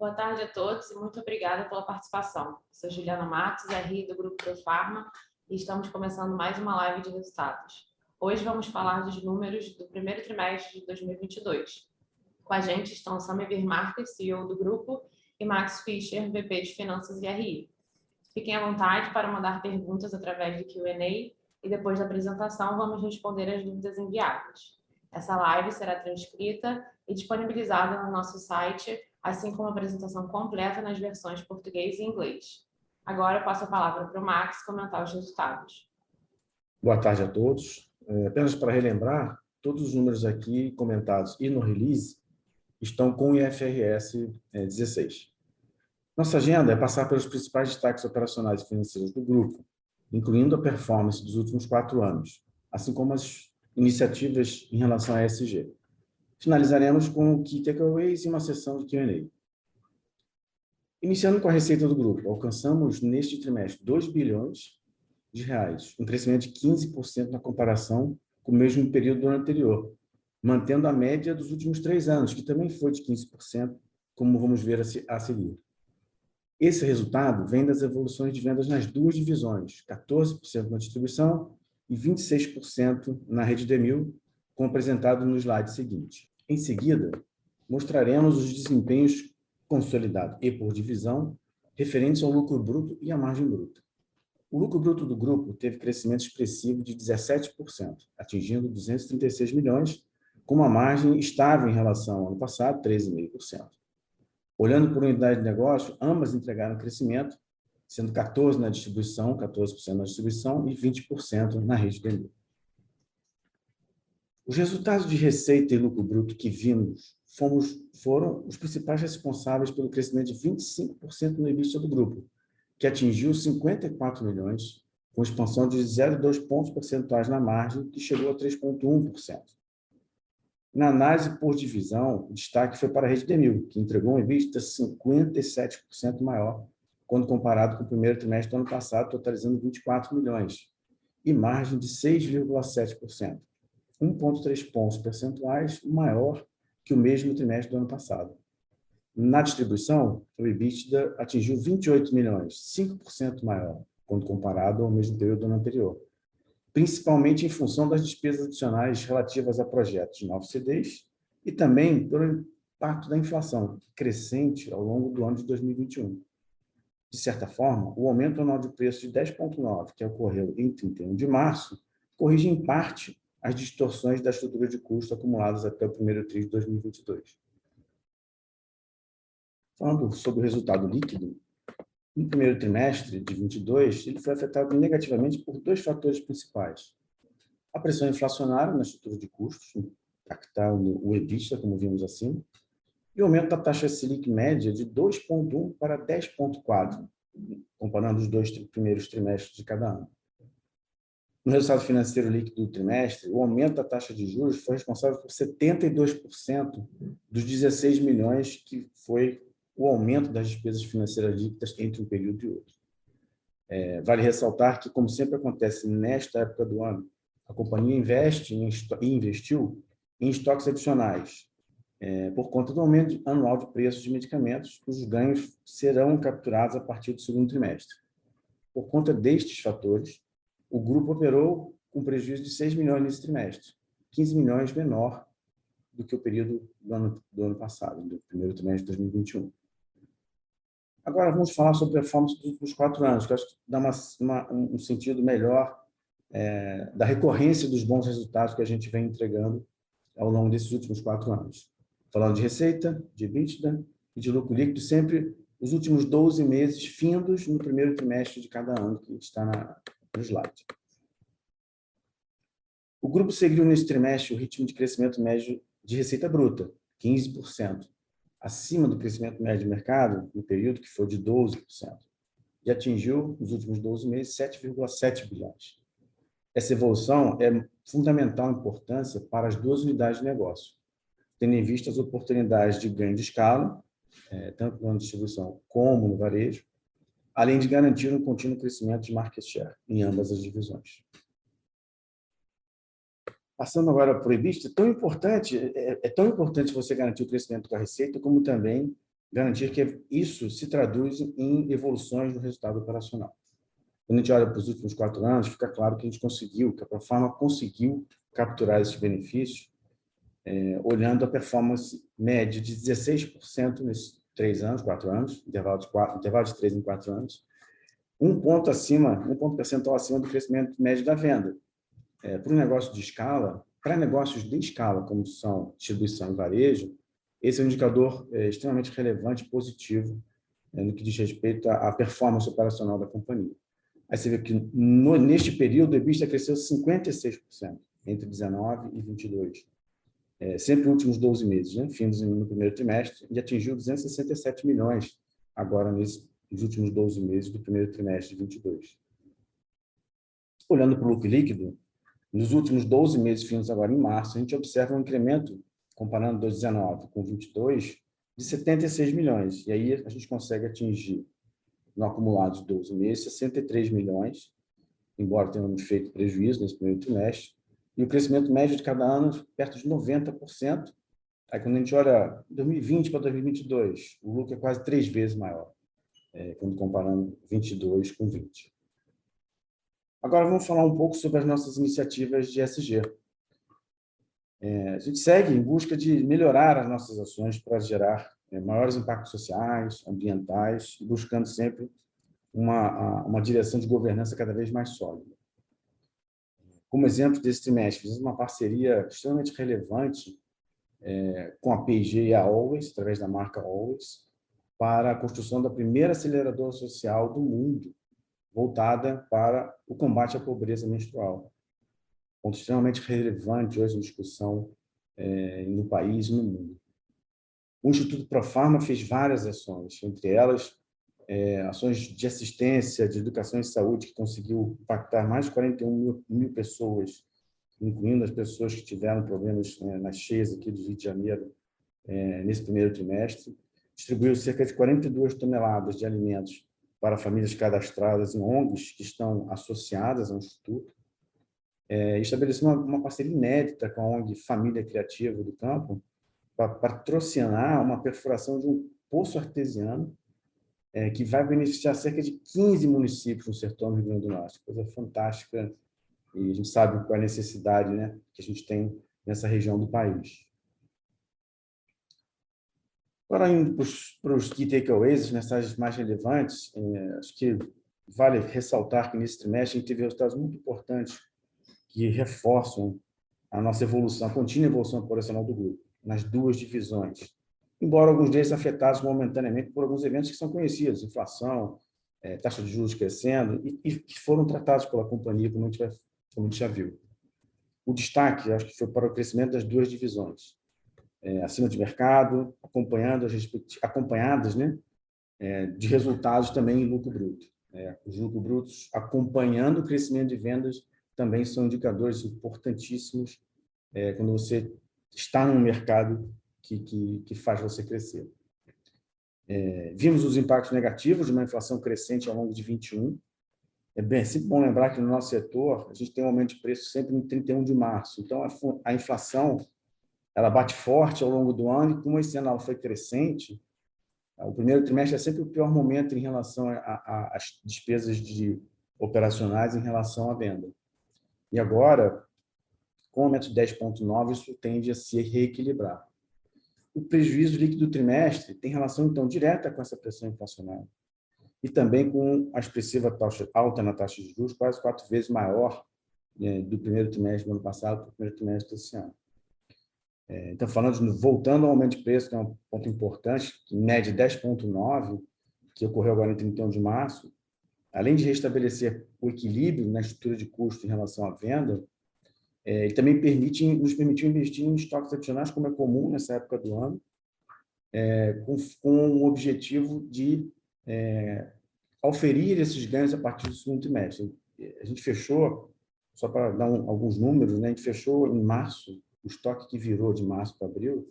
Boa tarde a todos e muito obrigada pela participação. Sou Juliana Matos, RI do Grupo Profarma, e estamos começando mais uma live de resultados. Hoje vamos falar dos números do primeiro trimestre de 2022. Com a gente estão Samir Marques, CEO do grupo, e Max Fischer, VP de Finanças e RI. Fiquem à vontade para mandar perguntas através do Q&A e depois da apresentação vamos responder as dúvidas enviadas. Essa live será transcrita e disponibilizada no nosso site, assim como a apresentação completa nas versões português e inglês. Agora eu passo a palavra para o Max comentar os resultados. Boa tarde a todos. Apenas para relembrar, todos os números aqui comentados e no release estão com o IFRS 16. Nossa agenda é passar pelos principais destaques operacionais e financeiros do grupo, incluindo a performance dos últimos 4 anos, assim como as iniciativas em relação a ESG. Finalizaremos com o Key Takeaways e uma sessão de Q&A. Iniciando com a receita do grupo, alcançamos neste trimestre 2 bilhões de reais, um crescimento de 15% na comparação com o mesmo período do ano anterior, mantendo a média dos últimos 3 anos, que também foi de 15%, como vamos ver a seguir. Esse resultado vem das evoluções de vendas nas duas divisões, 14% na distribuição e 26% na rede D1000, como apresentado no slide seguinte. Em seguida, mostraremos os desempenhos consolidados e por divisão, referentes ao lucro bruto e à margem bruta. O lucro bruto do grupo teve crescimento expressivo de 17%, atingindo 236 milhões, com uma margem estável em relação ao ano passado, 13,5%. Olhando por unidade de negócio, ambas entregaram crescimento, sendo 14% na distribuição, 14% na distribuição e 20% na rede D1000. Os resultados de receita e lucro bruto que vimos foram os principais responsáveis pelo crescimento de 25% no EBITDA do grupo, que atingiu 54 milhões, com expansão de 0,2 pontos percentuais na margem, que chegou a 3,1%. Na análise por divisão, o destaque foi para a rede D1000, que entregou um EBITDA 57% maior, quando comparado com o primeiro trimestre do ano passado, totalizando 24 milhões, e margem de 6,7%, 1,3 pontos percentuais maior que o mesmo trimestre do ano passado. Na distribuição, o EBITDA atingiu 28 milhões, 5% maior, quando comparado ao mesmo período do ano anterior, principalmente em função das despesas adicionais relativas a projetos de novos CDs e também pelo impacto da inflação crescente ao longo do ano de 2021. De certa forma, o aumento anual de preço de 10,9%, que ocorreu em 31 de março, corrige em parte as distorções da estrutura de custo acumuladas até o primeiro trimestre de 2022. Falando sobre o resultado líquido, no primeiro trimestre de 2022, ele foi afetado negativamente por 2 fatores principais. A pressão inflacionária na estrutura de custos, impactando o EBITDA, como vimos acima, e o aumento da taxa Selic média de 2,1 para 10,4, comparando os 2 primeiros trimestres de cada ano. No resultado financeiro líquido do trimestre, o aumento da taxa de juros foi responsável por 72% dos 16 milhões, que foi o aumento das despesas financeiras líquidas entre um período e outro. Vale ressaltar que, como sempre acontece nesta época do ano, a companhia investiu em estoques adicionais, por conta do aumento anual de preços de medicamentos, cujos ganhos serão capturados a partir do segundo trimestre. Por conta destes fatores, o grupo operou com prejuízo de 6 milhões nesse trimestre, 15 milhões menor do que o período do ano passado, do primeiro trimestre de 2021. Agora vamos falar sobre a performance dos últimos 4 anos, que eu acho que dá um sentido melhor da recorrência dos bons resultados que a gente vem entregando ao longo desses últimos 4 anos. Falando de receita, de EBITDA e de lucro líquido, sempre os últimos 12 meses findos no primeiro trimestre de cada ano, que está no slide. O grupo seguiu nesse trimestre o ritmo de crescimento médio de receita bruta, 15%, acima do crescimento médio de mercado, no período que foi de 12%, e atingiu, nos últimos 12 meses, 7,7 bilhões. Essa evolução é fundamental importância para as duas unidades de negócio, tendo em vista as oportunidades de ganho de escala, tanto na distribuição como no varejo, além de garantir um contínuo crescimento de market share em ambas as divisões. Passando agora para o EBITDA, é tão importante você garantir o crescimento da receita, como também garantir que isso se traduz em evoluções no resultado operacional. Quando a gente olha para os últimos 4 anos, fica claro que a gente conseguiu, que a Profarma conseguiu capturar esses benefícios, olhando a performance média de 16% nesses 4 anos, intervalo de 3 em 4 anos, um ponto percentual acima do crescimento médio da venda. Para um negócio de escala, para negócios de escala, como são distribuição e varejo, esse é um indicador extremamente relevante e positivo no que diz respeito à performance operacional da companhia. Aí você vê que neste período o EBITDA cresceu 56% entre 19 e 22, sempre nos últimos 12 meses, né? Fim no primeiro trimestre, e atingiu 267 milhões agora nos últimos 12 meses do primeiro trimestre de 22. Olhando para o lucro líquido, nos últimos 12 meses, fins agora em março, a gente observa um incremento, comparando 2019 com 22, de 76 milhões. E aí a gente consegue atingir, no acumulado de 12 meses, 63 milhões, embora tenhamos feito prejuízo nesse primeiro trimestre, e o crescimento médio de cada ano perto de 90%. Aí, quando a gente olha 2020 para 2022, o lucro é quase 3 vezes maior, quando comparando 22 com 20. Agora, vamos falar um pouco sobre as nossas iniciativas de ESG. A gente segue em busca de melhorar as nossas ações para gerar maiores impactos sociais, ambientais, buscando sempre uma direção de governança cada vez mais sólida. Como exemplo desse trimestre, fizemos uma parceria extremamente relevante com a P&G e a Always, através da marca Always, para a construção da primeira aceleradora social do mundo, voltada para o combate à pobreza menstrual. Ponto extremamente relevante hoje em discussão no país e no mundo. O Instituto Profarma fez várias ações, entre elas ações de assistência, de educação e saúde, que conseguiu impactar mais de 41 mil pessoas, incluindo as pessoas que tiveram problemas nas cheias aqui do Rio de Janeiro nesse primeiro trimestre. Distribuiu cerca de 42 toneladas de alimentos para famílias cadastradas em ONGs que estão associadas ao Instituto. Estabeleceu uma parceria inédita com a ONG Família Criativa do Campo para patrocinar uma perfuração de um poço artesiano que vai beneficiar cerca de 15 municípios no sertão do Rio Grande do Norte. Coisa fantástica, e a gente sabe qual é a necessidade, né, que a gente tem nessa região do país. Agora, indo para os key takeaways, as mensagens mais relevantes, acho que vale ressaltar que nesse trimestre a gente teve resultados muito importantes que reforçam a nossa evolução, a contínua evolução operacional do grupo, nas duas divisões. Embora alguns deles afetados momentaneamente por alguns eventos que são conhecidos, inflação, taxa de juros crescendo, e que foram tratados pela companhia, como a gente já viu. O destaque, acho que foi para o crescimento das duas divisões, acima de mercado, acompanhadas, né, de resultados também em lucro bruto. Os lucros brutos acompanhando o crescimento de vendas também são indicadores importantíssimos quando você está num mercado que faz você crescer. Vimos os impactos negativos de uma inflação crescente ao longo de 21. É sempre bom lembrar que no nosso setor a gente tem um aumento de preço sempre no 31 de março. Então, a inflação ela bate forte ao longo do ano, e como esse ano ela foi crescente, o primeiro trimestre é sempre o pior momento em relação às despesas operacionais em relação à venda. E agora, com o aumento de 10,9, isso tende a se reequilibrar. O prejuízo líquido do trimestre tem relação, então, direta com essa pressão inflacionária e também com a expressiva alta na taxa de juros, quase 4 vezes maior do primeiro trimestre do ano passado para o primeiro trimestre desse ano. Então, voltando ao aumento de preço, que é um ponto importante, em média 10,9, que ocorreu agora em 31 de março, além de restabelecer o equilíbrio na estrutura de custo em relação à venda, ele também nos permitiu investir em estoques adicionais, como é comum nessa época do ano, com o objetivo de oferir esses ganhos a partir do segundo trimestre. A gente fechou, só para dar alguns números, né, a gente fechou em março, o estoque que virou de março para abril,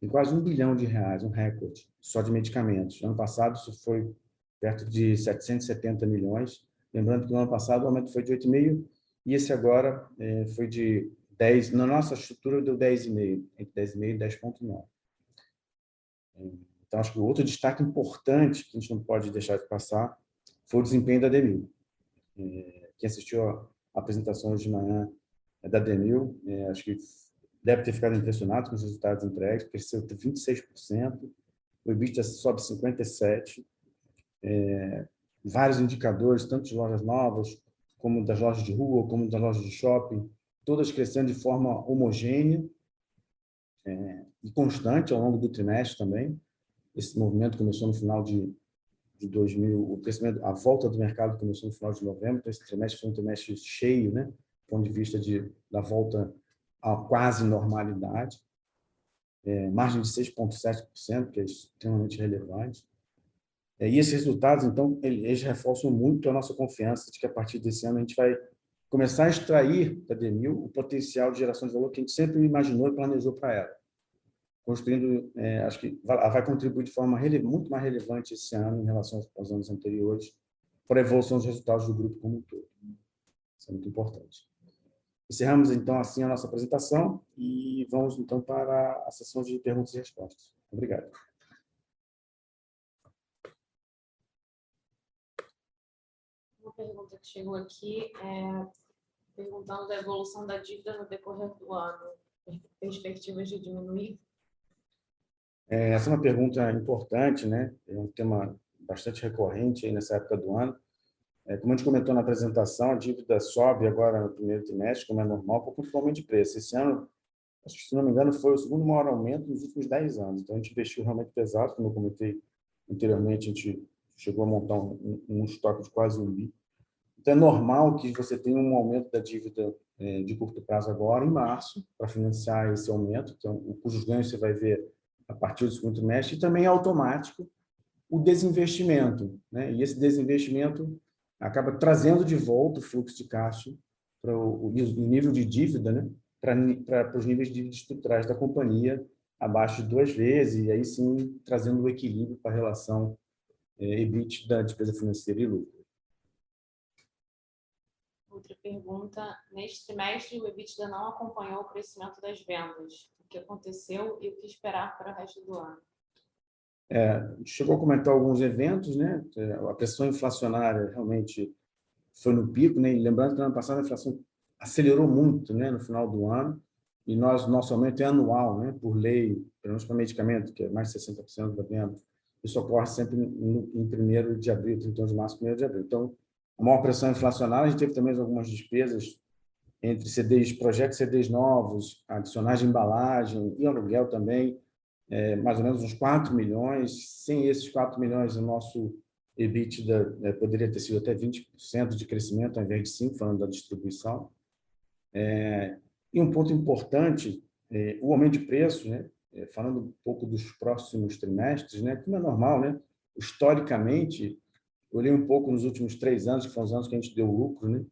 em quase R$1 bilhão, um recorde, só de medicamentos. No ano passado, isso foi perto de 770 milhões. Lembrando que no ano passado o aumento foi de 8,5 e esse agora foi de 10. Na nossa estrutura, deu 10,5, entre 10,5 e 10,9. Então, acho que o outro destaque importante que a gente não pode deixar de passar foi o desempenho da Demil. Quem assistiu à apresentação hoje de manhã da Demil, acho que deve ter ficado impressionado com os resultados entregues, cresceu 26%, o EBITDA sobe 57%, vários indicadores, tanto de lojas novas, como das lojas de rua, como das lojas de shopping, todas crescendo de forma homogênea e constante ao longo do trimestre também. Esse movimento começou no final de 2000, o crescimento, a volta do mercado começou no final de novembro, então esse trimestre foi um trimestre cheio, né, do ponto de vista da volta à quase normalidade. Margem de 6,7%, que é extremamente relevante. E esses resultados, então, eles reforçam muito a nossa confiança de que, a partir desse ano, a gente vai começar a extrair da Demil o potencial de geração de valor que a gente sempre imaginou e planejou para ela. Construindo, acho que vai contribuir de forma muito mais relevante esse ano em relação aos anos anteriores para a evolução dos resultados do grupo como um todo. Isso é muito importante. Encerramos, então, assim, a nossa apresentação e vamos, então, para a sessão de perguntas e respostas. Obrigado. Uma pergunta que chegou aqui perguntando da evolução da dívida no decorrer do ano. Perspectivas de diminuir? Essa é uma pergunta importante, né? É um tema bastante recorrente aí nessa época do ano. Como a gente comentou na apresentação, a dívida sobe agora no primeiro trimestre, como é normal, por conta do aumento de preço. Esse ano, acho que, se não me engano, foi o segundo maior aumento nos últimos 10 anos. Então, a gente investiu realmente pesado, como eu comentei anteriormente, a gente chegou a montar um estoque de quase 1 bi. Então, é normal que você tenha um aumento da dívida de curto prazo agora, em março, para financiar esse aumento, então, cujos ganhos você vai ver a partir do segundo trimestre, e também é automático o desinvestimento, né? E esse desinvestimento acaba trazendo de volta o fluxo de caixa para o nível de dívida, né? Para os níveis de dívida estruturais da companhia, abaixo de 2 vezes, e aí sim trazendo o equilíbrio para a relação EBIT da despesa financeira e lucro. Outra pergunta. Neste trimestre, o EBITDA não acompanhou o crescimento das vendas. O que aconteceu e o que esperar para o resto do ano? Chegou a comentar alguns eventos, né? A pressão inflacionária realmente foi no pico, né? E lembrando que no ano passado a inflação acelerou muito, né, no final do ano, e nosso aumento é anual, né, por lei, pelo menos para medicamento, que é mais de 60% da venda. Isso ocorre sempre em 1º de abril, 31 de março, 1º de abril. Então, a maior pressão inflacionária, a gente teve também algumas despesas entre CDs, projetos CDs novos, adicionais de embalagem e aluguel também, mais ou menos uns 4 milhões. Sem esses 4 milhões, o nosso EBITDA poderia ter sido até 20% de crescimento, ao invés de 5%, falando da distribuição. E um ponto importante, o aumento de preço, né? Falando um pouco dos próximos trimestres, né? Como é normal, né? Historicamente, eu olhei um pouco nos últimos 3 anos, que foram os anos que a gente deu lucro, né?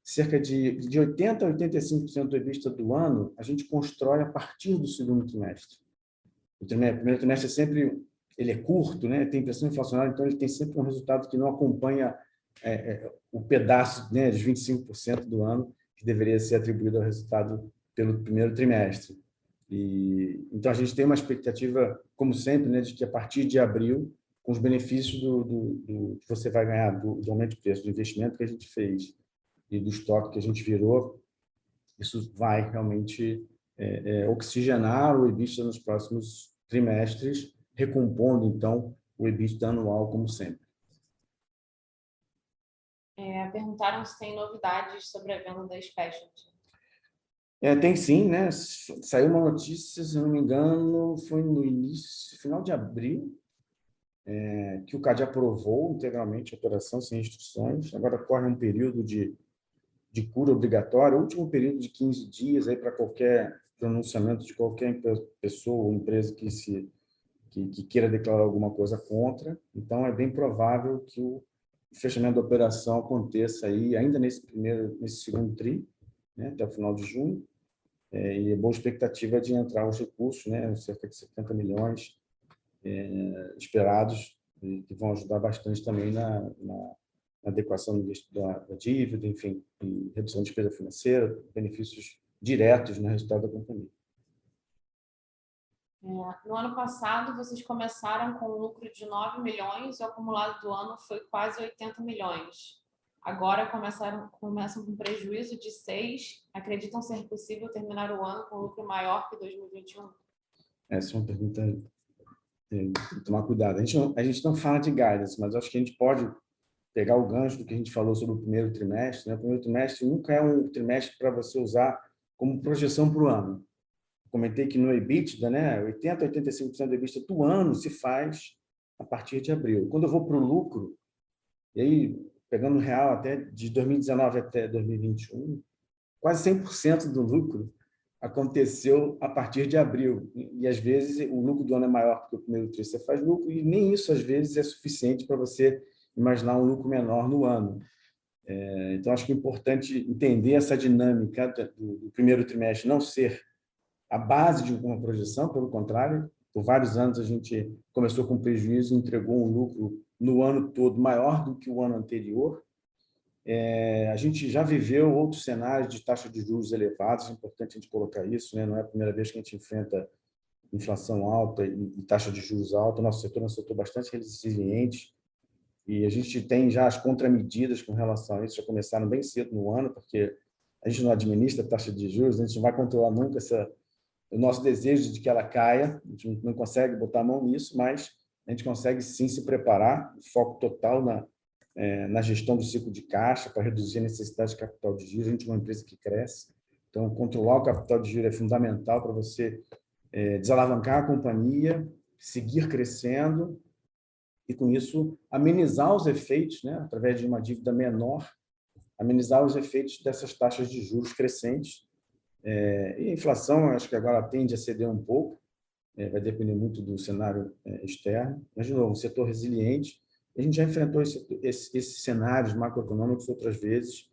Cerca de 80% a 85% do EBITDA do ano, a gente constrói a partir do segundo trimestre. O primeiro trimestre ele é curto, né? Tem pressão inflacionária, então ele tem sempre um resultado que não acompanha o pedaço, né, de 25% do ano que deveria ser atribuído ao resultado pelo primeiro trimestre. Então, a gente tem uma expectativa, como sempre, né, de que a partir de abril, com os benefícios que você vai ganhar do aumento de preço, do investimento que a gente fez e do estoque que a gente virou, isso vai realmente oxigenar o EBITDA nos próximos trimestres, recompondo, então, o EBITDA anual, como sempre. Perguntaram se tem novidades sobre a venda da Specialty. Tem sim, né? Saiu uma notícia, se não me engano, foi no final de abril, que o CAD aprovou integralmente a operação sem restrições. Agora corre um período de cura obrigatória, o último período de 15 dias para qualquer pronunciamento de qualquer pessoa ou empresa que queira declarar alguma coisa contra. Então, é bem provável que o fechamento da operação aconteça aí ainda nesse segundo tri, né, até o final de junho. E a boa expectativa de entrar os recursos, né, cerca de 70 milhões esperados, que vão ajudar bastante também na adequação da dívida, enfim, e redução de despesa financeira, benefícios diretos no resultado da companhia. No ano passado, vocês começaram com um lucro de 9 milhões e o acumulado do ano foi quase 80 milhões. Agora começam com prejuízo de 6. Acreditam ser possível terminar o ano com lucro maior que 2021? Essa é uma pergunta, tem que tomar cuidado. A gente não fala de guidance, mas acho que a gente pode pegar o gancho do que a gente falou sobre o primeiro trimestre. Né? O primeiro trimestre nunca é um trimestre para você usar como projeção para o ano. Comentei que no EBITDA, né, 80% a 85% do EBITDA do ano se faz a partir de abril. Quando eu vou para o lucro, e aí, pegando o real até de 2019 até 2021, quase 100% do lucro aconteceu a partir de abril. E, às vezes, o lucro do ano é maior porque o primeiro trimestre você faz lucro, e nem isso, às vezes, é suficiente para você imaginar um lucro menor no ano. Então, acho que é importante entender essa dinâmica do primeiro trimestre não ser a base de uma projeção, pelo contrário, por vários anos a gente começou com prejuízo e entregou um lucro no ano todo maior do que o ano anterior. A gente já viveu outros cenários de taxa de juros elevados, é importante a gente colocar isso, né? Não é a primeira vez que a gente enfrenta inflação alta e taxa de juros alta. O nosso setor é um setor bastante resiliente e a gente tem já as contramedidas com relação a isso, já começaram bem cedo no ano, porque a gente não administra a taxa de juros, a gente não vai controlar nunca o nosso desejo de que ela caia, a gente não consegue botar a mão nisso, mas a gente consegue sim se preparar, foco total na gestão do ciclo de caixa para reduzir a necessidade de capital de giro. A gente é uma empresa que cresce, então controlar o capital de giro é fundamental para você desalavancar a companhia, seguir crescendo e, com isso, amenizar os efeitos, né, através de uma dívida menor, amenizar os efeitos dessas taxas de juros crescentes. E a inflação, acho que agora tende a ceder um pouco, vai depender muito do cenário externo, mas, de novo, um setor resiliente. A gente já enfrentou esses cenários macroeconômicos outras vezes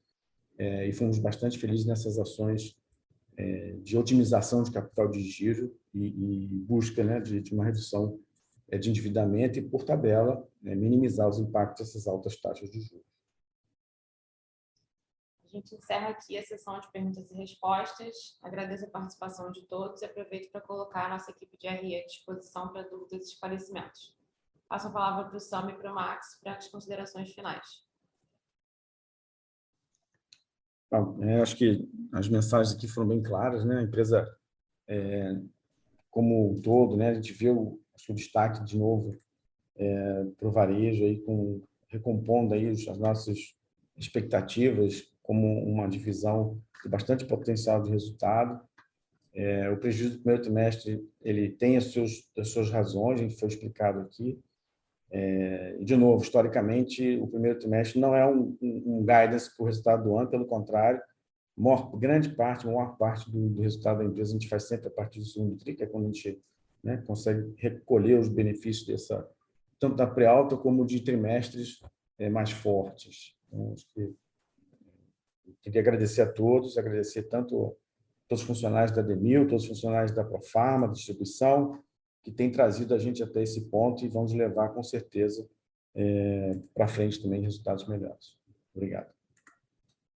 e fomos bastante felizes nessas ações de otimização de capital de giro e busca, né, de uma redução de endividamento e, por tabela, minimizar os impactos dessas altas taxas de juros. A gente encerra aqui a sessão de perguntas e respostas. Agradeço a participação de todos e aproveito para colocar a nossa equipe de RI à disposição para dúvidas e esclarecimentos. Passo a palavra para o Sam e para o Max para as considerações finais. Bom, acho que as mensagens aqui foram bem claras, né? A empresa, como um todo, né? A gente viu o destaque de novo para o varejo, aí, recompondo aí as nossas expectativas como uma divisão de bastante potencial de resultado. O prejuízo do primeiro trimestre ele tem as suas razões, a gente foi explicado aqui. E, de novo, historicamente, o primeiro trimestre não é um guidance para o resultado do ano, pelo contrário, maior parte do resultado da empresa a gente faz sempre a partir do segundo tri, que é quando a gente, né, consegue recolher os benefícios tanto da pré-alta como de trimestres mais fortes. Então, acho que eu queria agradecer a todos, agradecer tanto todos os funcionários da Demil, todos os funcionários da Profarma, da distribuição, que têm trazido a gente até esse ponto e vão nos levar, com certeza, para frente também resultados melhores. Obrigado.